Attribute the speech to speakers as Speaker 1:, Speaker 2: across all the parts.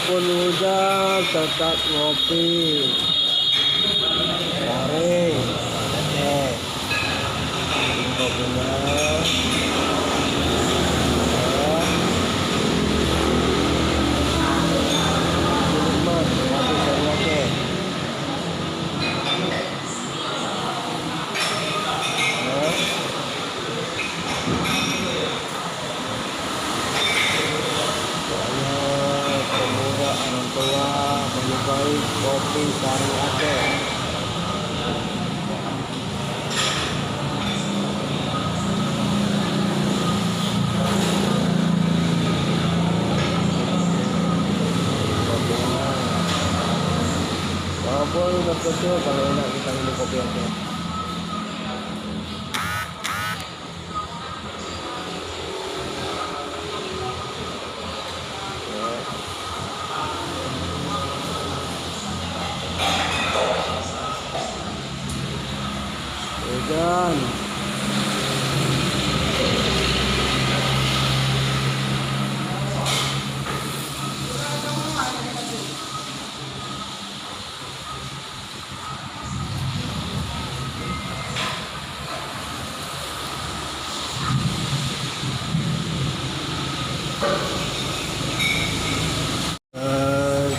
Speaker 1: Walaupun hujan tetap ngopi. Garing. Oke. Kopinya. Nikmat. Kopi teriyaki. Semoga orang tua menyukai kopi Sari Aceh. Walaupun udah kecil, kalau enak kita minum kopi Aceh. Hujan.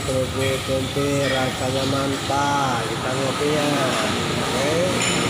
Speaker 1: Kerupuk tempe rasanya mantap, kita ngopi ya. Oke.